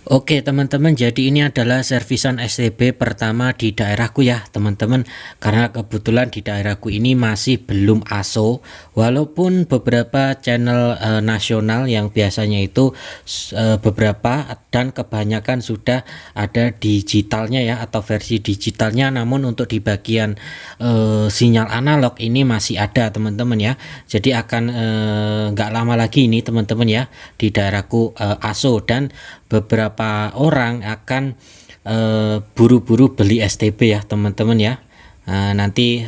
Oke teman-teman, jadi ini adalah servisan STB pertama di daerahku ya teman-teman. Karena kebetulan di daerahku ini masih belum ASO, walaupun beberapa channel nasional yang biasanya itu beberapa dan kebanyakan sudah ada digitalnya ya, atau versi digitalnya. Namun untuk di bagian sinyal analog ini masih ada teman-teman ya. Jadi akan nggak lama lagi ini teman-teman ya, di daerahku ASO, dan beberapa orang akan buru-buru beli STB ya teman-teman ya. Nanti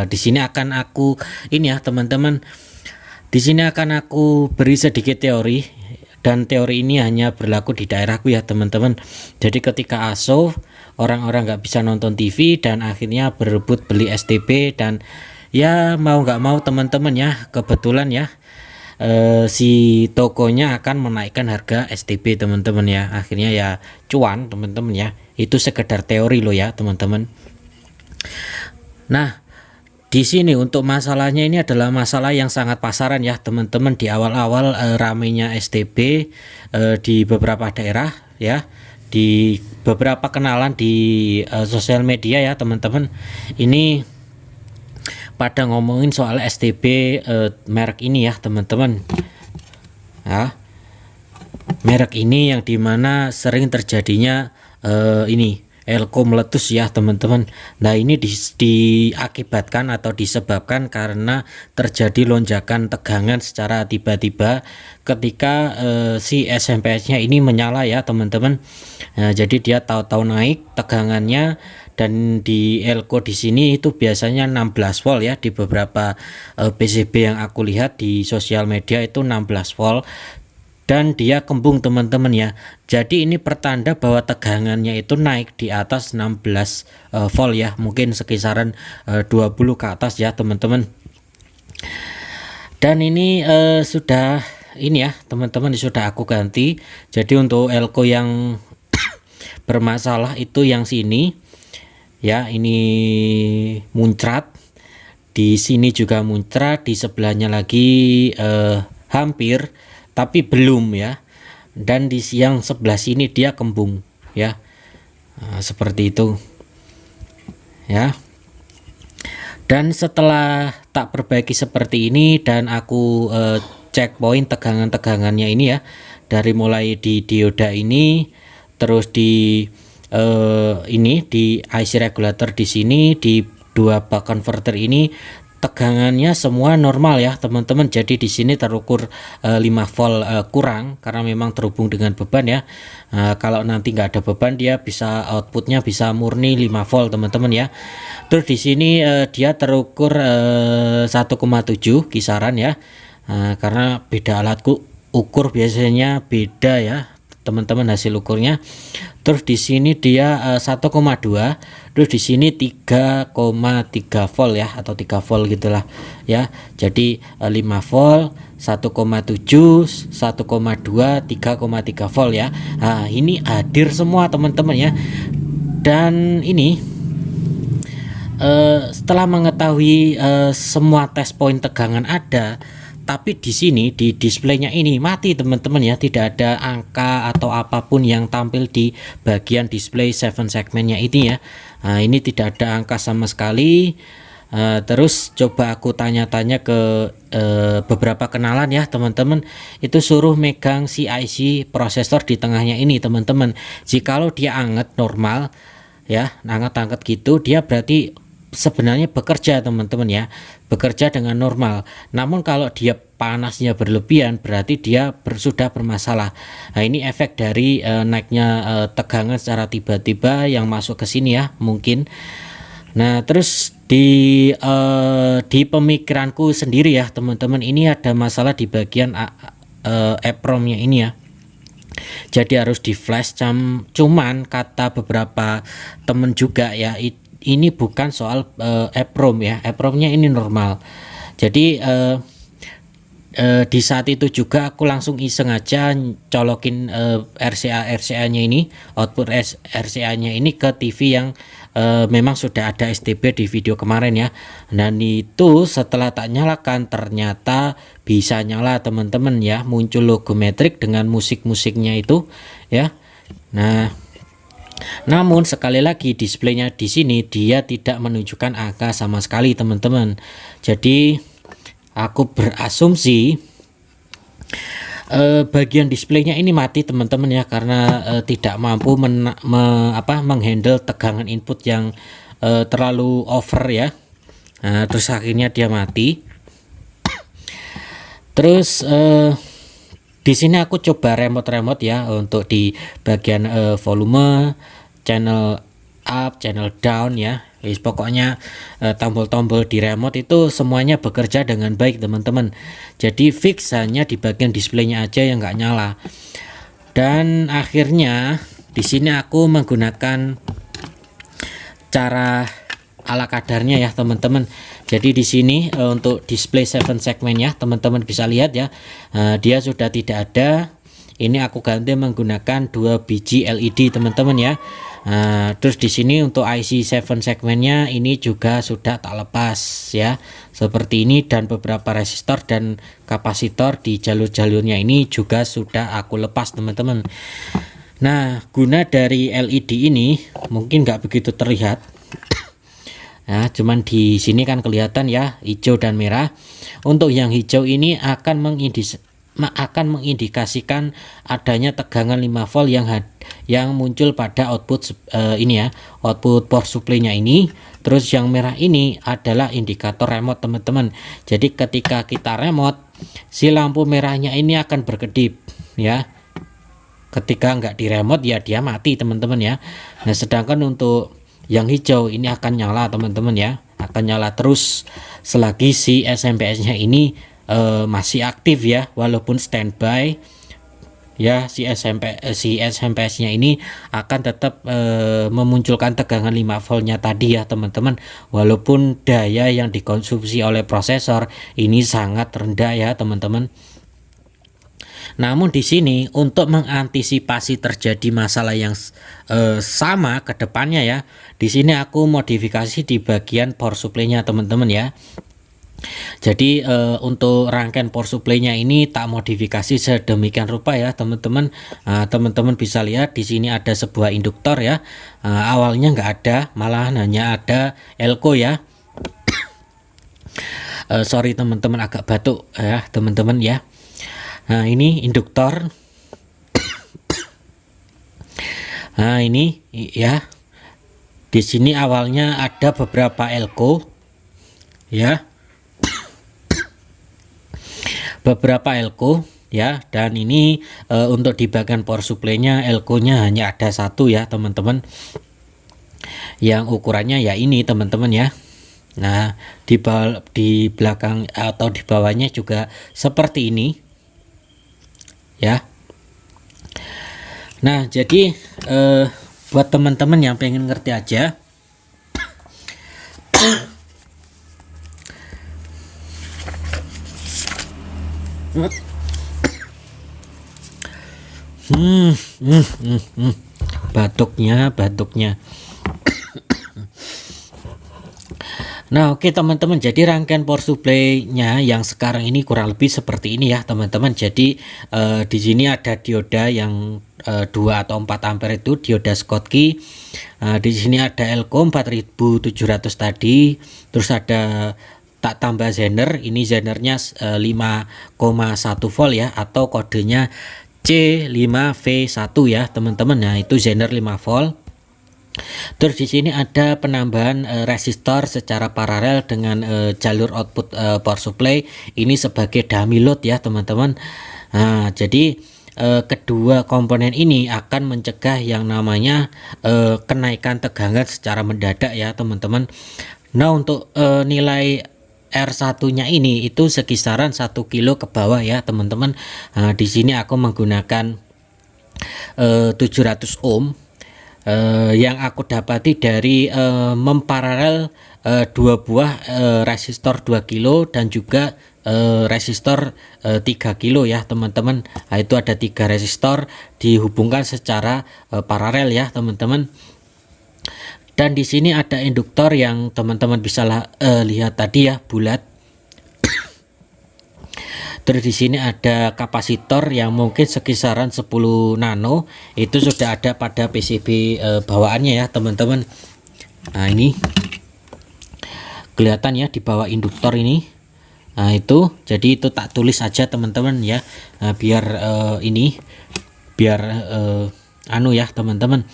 di sini akan aku ini ya teman-teman, di sini akan aku beri sedikit teori, dan teori ini hanya berlaku di daerahku ya teman-teman. Jadi ketika ASO, orang-orang nggak bisa nonton TV dan akhirnya berebut beli STB, dan ya mau nggak mau teman-teman ya, kebetulan ya si tokonya akan menaikkan harga STB teman-teman ya. Akhirnya ya cuan teman-teman ya. Itu sekedar teori loh ya teman-teman. Nah, di sini untuk masalahnya ini adalah masalah yang sangat pasaran ya teman-teman. Di awal-awal ramainya STB di beberapa daerah ya, di beberapa kenalan di sosial media ya teman-teman. Ini pada ngomongin soal STB merek ini ya teman-teman ya. Merek ini yang dimana sering terjadinya ini elko meletus ya teman-teman. Nah ini diakibatkan atau disebabkan karena terjadi lonjakan tegangan secara tiba-tiba ketika si SMPS-nya ini menyala ya teman-teman. Nah, jadi dia tahu-tahu naik tegangannya, dan di elko di sini itu biasanya 16 volt ya. Di beberapa PCB yang aku lihat di sosial media itu 16 volt, dan dia kembung teman-teman ya. Jadi ini pertanda bahwa tegangannya itu naik di atas 16 volt ya, mungkin sekisaran 20 ke atas ya teman-teman. Dan ini sudah ini ya teman-teman, sudah aku ganti. Jadi untuk elko yang bermasalah itu yang sini ya, ini muncrat, di sini juga muncrat, di sebelahnya lagi hampir tapi belum ya, dan di yang sebelah sini dia kembung ya. Seperti itu ya. Dan setelah tak perbaiki seperti ini, dan aku cek poin tegangan-tegangannya ini ya, dari mulai di dioda ini, terus di ini di IC regulator di sini, di dua buck converter ini tegangannya semua normal ya teman-teman. Jadi di sini terukur 5 volt kurang karena memang terhubung dengan beban ya. Kalau nanti nggak ada beban, dia bisa outputnya bisa murni 5 volt teman-teman ya. Terus di sini dia terukur 1,7 kisaran ya. Karena beda alatku ukur biasanya beda ya teman-teman hasil ukurnya. Terus di sini dia 1,2, terus di sini 3,3 volt ya, atau 3 volt gitulah ya. Jadi 5 volt, 1,7, 1,2, 3,3 volt ya. Nah, ini hadir semua teman-teman ya. Dan ini setelah mengetahui semua tes poin tegangan ada, tapi di sini di displaynya ini mati teman-teman ya, tidak ada angka atau apapun yang tampil di bagian display 7 segmennya ini ya. Nah, ini tidak ada angka sama sekali. Terus coba aku tanya-tanya ke beberapa kenalan ya teman-teman, itu suruh megang si IC prosesor di tengahnya ini teman-teman. Jikalau dia anget normal ya, anget-anget gitu, dia berarti sebenarnya bekerja teman-teman ya, bekerja dengan normal. Namun kalau dia panasnya berlebihan, berarti dia sudah bermasalah. Nah ini efek dari naiknya tegangan secara tiba-tiba yang masuk ke sini ya mungkin. Nah terus di pemikiranku sendiri ya teman-teman, ini ada masalah di bagian EPROM-nya ini ya. Jadi harus di flash. Cuman kata beberapa temen juga ya, ini bukan soal EPROM ya, EPROM-nya ini normal. Jadi di saat itu juga aku langsung iseng aja colokin RCA-nya ini, output RCA-nya ini ke TV yang memang sudah ada STB di video kemarin ya. Dan itu setelah tak nyalakan ternyata bisa nyala teman-teman ya, muncul logo metrik dengan musik-musiknya itu ya. Nah, namun sekali lagi displaynya di sini dia tidak menunjukkan angka sama sekali teman-teman. Jadi aku berasumsi bagian displaynya ini mati teman-teman ya, karena tidak mampu menghandle tegangan input yang terlalu over ya. Nah, terus akhirnya dia mati. Terus di sini aku coba remote ya untuk di bagian volume, channel up, channel down ya. Pokoknya tombol-tombol di remote itu semuanya bekerja dengan baik teman-teman. Jadi fix hanya di bagian displaynya aja yang nggak nyala. Dan akhirnya di sini aku menggunakan cara ala kadarnya ya teman-teman. Jadi di sini untuk display 7 segmen ya teman-teman bisa lihat ya, dia sudah tidak ada. Ini aku ganti menggunakan 2 biji LED teman-teman ya. Terus di sini untuk IC 7 segmennya ini juga sudah tak lepas ya, seperti ini, dan beberapa resistor dan kapasitor di jalur-jalurnya ini juga sudah aku lepas teman-teman. Nah, guna dari LED ini mungkin nggak begitu terlihat. Nah, cuman di sini kan kelihatan ya, hijau dan merah. Untuk yang hijau ini akan mengindikasikan adanya tegangan 5 volt yang muncul pada output ini ya, output power supply-nya ini. Terus yang merah ini adalah indikator remote teman-teman. Jadi ketika kita remote, si lampu merahnya ini akan berkedip ya. Ketika nggak di remote ya dia mati teman-teman ya. Nah, sedangkan untuk yang hijau ini akan nyala teman-teman ya, akan nyala terus selagi si SMPS nya ini masih aktif ya, walaupun standby ya. Si SMPS nya ini akan tetap memunculkan tegangan 5 voltnya tadi ya teman-teman, walaupun daya yang dikonsumsi oleh prosesor ini sangat rendah ya teman-teman. Namun di sini untuk mengantisipasi terjadi masalah yang sama ke depannya ya, di sini aku modifikasi di bagian power supply-nya teman-teman ya. Jadi untuk rangkaian power supply-nya ini tak modifikasi sedemikian rupa ya teman-teman. Teman-teman bisa lihat di sini ada sebuah induktor ya. Awalnya nggak ada, malahan hanya ada elko ya. Sorry teman-teman, agak batuk ya teman-teman ya. Nah, ini induktor. Nah, ini ya. Di sini awalnya ada beberapa elko ya. Beberapa elko ya, dan ini untuk di bagian power supply-nya elko-nya hanya ada satu ya, teman-teman. Yang ukurannya ya ini, teman-teman ya. Nah, di belakang atau di bawahnya juga seperti ini. Ya. Nah, jadi buat teman-teman yang pengen ngerti aja, batuknya. Nah, oke teman-teman, jadi rangkaian power supply-nya yang sekarang ini kurang lebih seperti ini ya teman-teman. Jadi di sini ada dioda yang 2 atau 4 ampere itu dioda Schottky. Di sini ada elko 4700 tadi, terus ada tak tambah zener. Ini zenernya 5,1 volt ya, atau kodenya C5V1 ya teman-teman. Nah, itu zener 5 volt. Terus di sini ada penambahan resistor secara paralel dengan jalur output power supply ini sebagai dummy load ya teman-teman. Nah, jadi kedua komponen ini akan mencegah yang namanya kenaikan tegangan secara mendadak ya teman-teman. Nah, untuk nilai R1-nya ini itu sekisaran 1 kilo ke bawah ya teman-teman. Nah, di sini aku menggunakan 700 ohm. Yang aku dapati dari memparalel 2 buah resistor 2 kilo dan juga resistor 3 kilo ya teman-teman. Nah, itu ada 3 resistor dihubungkan secara paralel ya teman-teman. Dan di sini ada induktor yang teman-teman bisa lihat tadi ya, bulat. Terus di sini ada kapasitor yang mungkin sekisaran 10 nano, itu sudah ada pada PCB bawaannya ya teman-teman. Nah ini kelihatan ya di bawah induktor ini. Nah itu, jadi itu tak tulis aja teman-teman ya, biar anu ya teman-teman.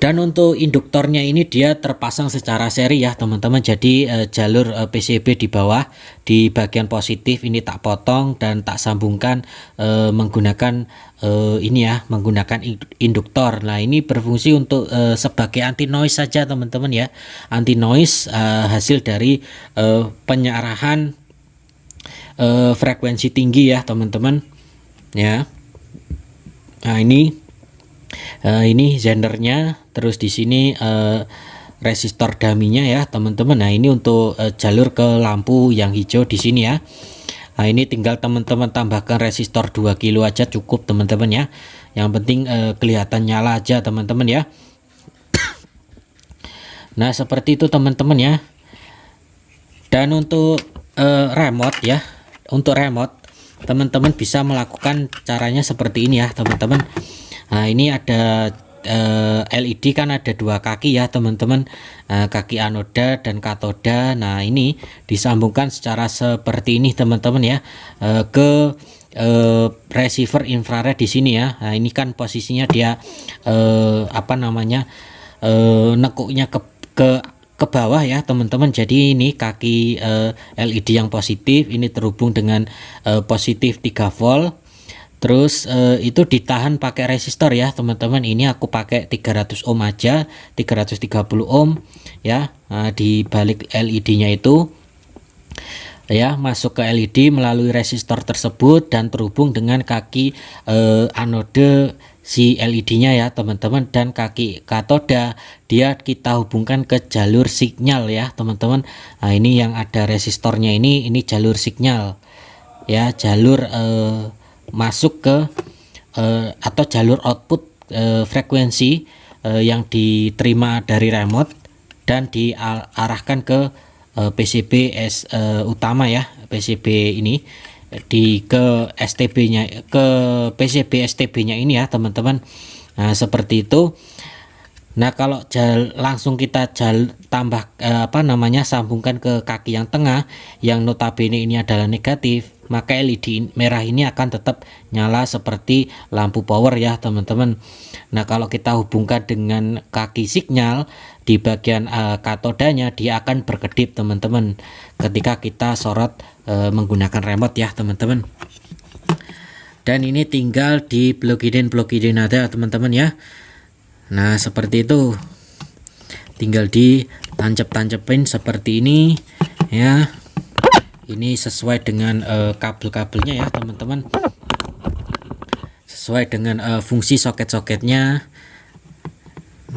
Dan untuk induktornya ini dia terpasang secara seri ya teman-teman. Jadi jalur PCB di bawah di bagian positif ini tak potong dan tak sambungkan menggunakan ini ya, menggunakan induktor. Nah ini berfungsi untuk sebagai anti noise saja teman-teman ya, anti noise hasil dari penyarahan frekuensi tinggi ya teman-teman ya. Nah ini zendernya, terus di sini resistor daminya ya teman-teman. Nah ini untuk jalur ke lampu yang hijau di sini ya. Nah ini tinggal teman-teman tambahkan resistor 2 kilo aja cukup teman-teman ya. Yang penting kelihatan nyala aja teman-teman ya. Nah seperti itu teman-teman ya. Dan untuk remote ya, untuk remote teman-teman bisa melakukan caranya seperti ini ya teman-teman. Nah ini ada LED kan ada 2 kaki ya teman-teman, kaki anoda dan katoda. Nah ini disambungkan secara seperti ini teman-teman ya, ke receiver infrared di sini ya. Nah ini kan posisinya dia nekuknya ke bawah ya teman-teman. Jadi ini kaki LED yang positif ini terhubung dengan positif 3 volt. Terus itu ditahan pakai resistor ya teman-teman. Ini aku pakai 300 ohm aja, 330 ohm ya. Nah, di balik LED-nya itu ya masuk ke LED melalui resistor tersebut dan terhubung dengan kaki anode si LED-nya ya teman-teman, dan kaki katoda dia kita hubungkan ke jalur sinyal ya teman-teman. Nah ini yang ada resistornya ini jalur sinyal ya, jalur masuk ke atau jalur output frekuensi yang diterima dari remote dan diarahkan ke PCB utama ya, PCB ini ke STB-nya, ke PCB STB-nya ini ya teman-teman. Nah seperti itu. Nah kalau langsung kita tambah sambungkan ke kaki yang tengah yang notabene ini adalah negatif, maka LED merah ini akan tetap nyala seperti lampu power ya teman-teman. Nah kalau kita hubungkan dengan kaki sinyal di bagian katodanya, dia akan berkedip teman-teman ketika kita sorot menggunakan remote ya teman-teman. Dan ini tinggal di plugin aja teman-teman ya. Nah seperti itu, tinggal ditancap-tancapin seperti ini ya. Ini sesuai dengan kabel-kabelnya ya teman-teman, sesuai dengan fungsi soket-soketnya.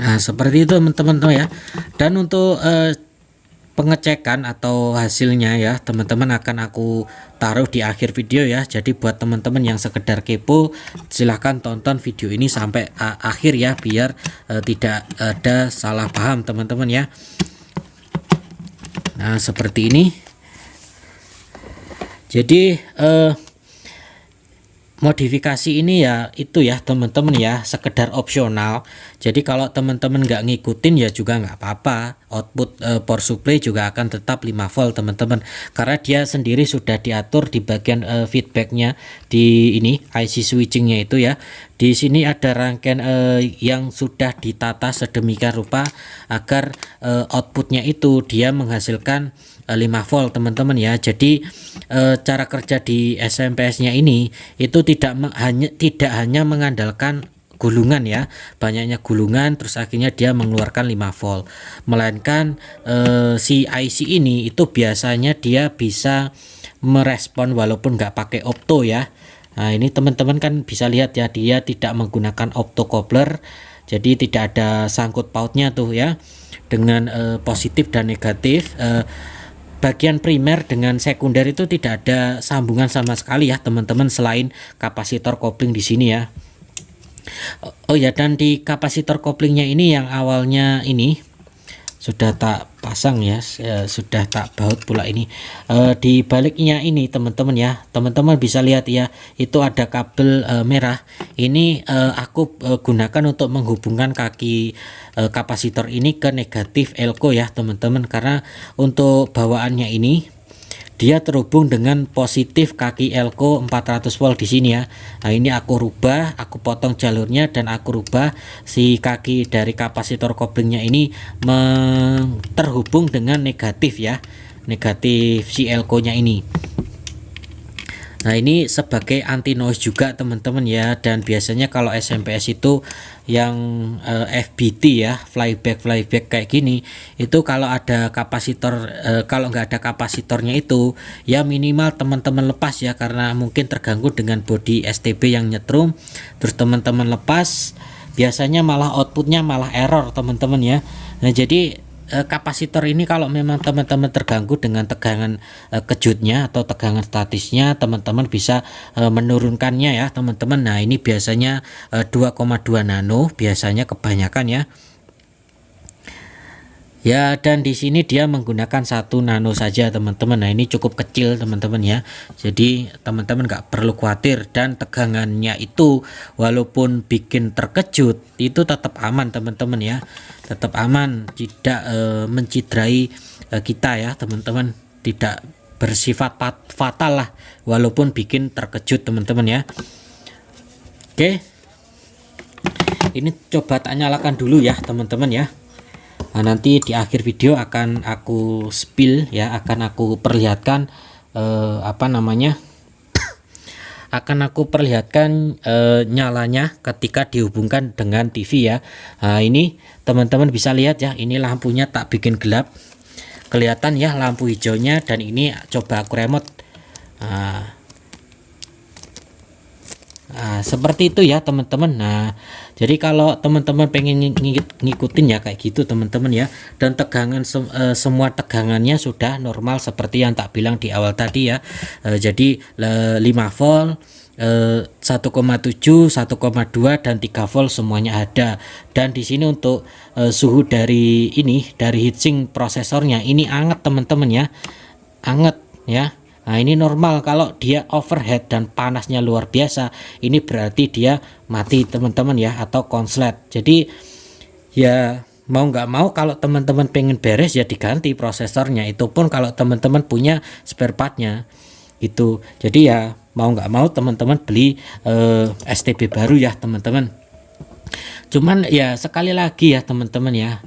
Nah seperti itu teman-teman ya. Dan untuk pengecekan atau hasilnya ya teman-teman akan aku taruh di akhir video ya. Jadi buat teman-teman yang sekedar kepo, silahkan tonton video ini sampai akhir ya, biar tidak ada salah paham teman-teman ya. Nah seperti ini. Jadi modifikasi ini ya itu ya teman-teman ya, sekedar opsional. Jadi kalau teman-teman nggak ngikutin ya juga nggak apa-apa, output power supply juga akan tetap 5 volt teman-teman, karena dia sendiri sudah diatur di bagian feedbacknya di ini IC switchingnya itu ya. Di sini ada rangkaian yang sudah ditata sedemikian rupa agar outputnya itu dia menghasilkan 5 volt teman-teman ya. Jadi cara kerja di SMPS nya ini itu tidak hanya mengandalkan gulungan ya, banyaknya gulungan terus akhirnya dia mengeluarkan 5 volt, melainkan si IC ini itu biasanya dia bisa merespon walaupun nggak pakai opto ya. Nah ini teman-teman kan bisa lihat ya, dia tidak menggunakan opto coupler, jadi tidak ada sangkut pautnya tuh ya dengan positif dan negatif. Bagian primer dengan sekunder itu tidak ada sambungan sama sekali ya teman-teman, selain kapasitor kopling di sini ya. Oh ya, dan di kapasitor koplingnya ini yang awalnya ini sudah tak pasang ya, sudah tak baut pula ini. Di baliknya ini teman-teman ya, teman-teman bisa lihat ya, itu ada kabel merah. Ini aku gunakan untuk menghubungkan kaki kapasitor ini ke negatif elko ya teman-teman, karena untuk bawaannya ini dia terhubung dengan positif kaki elko 400 volt di sini ya. Nah, ini aku rubah, aku potong jalurnya dan aku rubah si kaki dari kapasitor koplingnya ini terhubung dengan negatif ya. Negatif si elko-nya ini. Nah, ini sebagai anti noise juga teman-teman ya, dan biasanya kalau SMPS itu yang FBT ya, flyback kayak gini, itu kalau ada kapasitor, kalau nggak ada kapasitornya itu ya minimal teman-teman lepas ya, karena mungkin terganggu dengan body STB yang nyetrum, terus teman-teman lepas biasanya malah outputnya malah error teman-teman ya. Nah, jadi kapasitor ini kalau memang teman-teman terganggu dengan tegangan kejutnya atau tegangan statisnya, teman-teman bisa menurunkannya ya teman-teman. Nah, ini biasanya 2,2 nano biasanya kebanyakan ya. Ya, dan di sini dia menggunakan 1 nano saja teman-teman. Nah, ini cukup kecil teman-teman ya. Jadi teman-teman nggak perlu khawatir, dan tegangannya itu walaupun bikin terkejut itu tetap aman teman-teman ya. Tetap aman, tidak menciderai kita ya teman-teman. Tidak bersifat fatal lah walaupun bikin terkejut teman-teman ya. Oke. Ini coba tak nyalakan dulu ya teman-teman ya. Nah, nanti di akhir video akan aku spill ya, akan aku perlihatkan akan aku perlihatkan nyalanya ketika dihubungkan dengan TV ya. Nah, ini teman-teman bisa lihat ya, ini lampunya tak bikin gelap, kelihatan ya lampu hijaunya, dan ini coba aku remote. Nah, seperti itu ya teman-teman. Nah, jadi kalau teman-teman pengen ngikutin ya kayak gitu teman-teman ya, dan tegangan semua tegangannya sudah normal seperti yang tak bilang di awal tadi ya. Jadi 5 volt, 1,7, 1,2 dan 3 volt semuanya ada. Dan di sini untuk suhu dari heatsink prosesornya ini anget teman-teman ya, anget ya. Nah, ini normal. Kalau dia overheat dan panasnya luar biasa, ini berarti dia mati teman-teman ya, atau konslet. Jadi ya mau nggak mau kalau teman-teman pengen beres ya diganti prosesornya, itu pun kalau teman-teman punya spare partnya itu. Jadi ya mau nggak mau teman-teman beli STB baru ya teman-teman. Cuman ya sekali lagi ya teman-teman ya,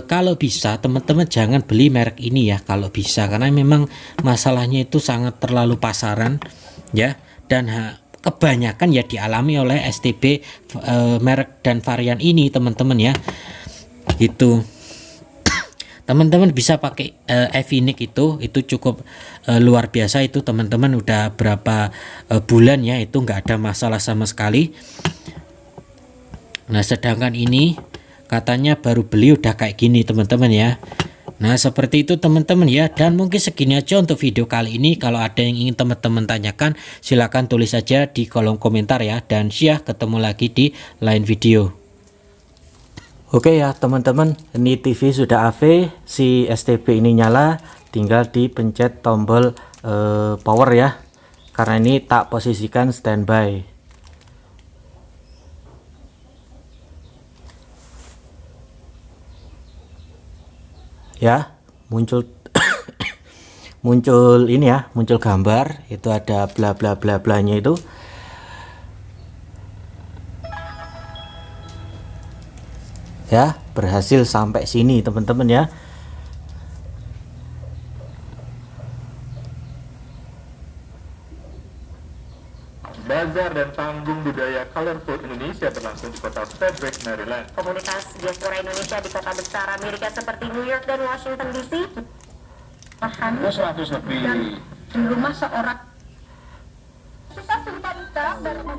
kalau bisa teman-teman jangan beli merek ini ya kalau bisa, karena memang masalahnya itu sangat terlalu pasaran ya, dan kebanyakan ya dialami oleh STB merek dan varian ini teman-teman ya gitu. Teman-teman bisa pakai Evinik itu cukup luar biasa itu teman-teman, udah berapa bulan ya itu nggak ada masalah sama sekali. Nah, sedangkan ini katanya baru beli udah kayak gini teman-teman ya. Nah, seperti itu teman-teman ya, dan mungkin segini aja untuk video kali ini. Kalau ada yang ingin teman-teman tanyakan silahkan tulis saja di kolom komentar ya, dan ketemu lagi di lain video. Oke ya teman-teman, ini TV sudah AV, si STB ini nyala, tinggal dipencet tombol power ya, karena ini tak posisikan standby. Ya, muncul muncul ini ya, muncul gambar, itu ada bla bla bla blanya itu. Ya, berhasil sampai sini teman-teman ya. Bazar dan panggung budaya Colorful Indonesia berlangsung di kota Frederick, Maryland. Komunitas diaspora Indonesia di kota besar Amerika seperti New York dan Washington DC. 100 lebih. Di rumah seorang. Kita simpan barang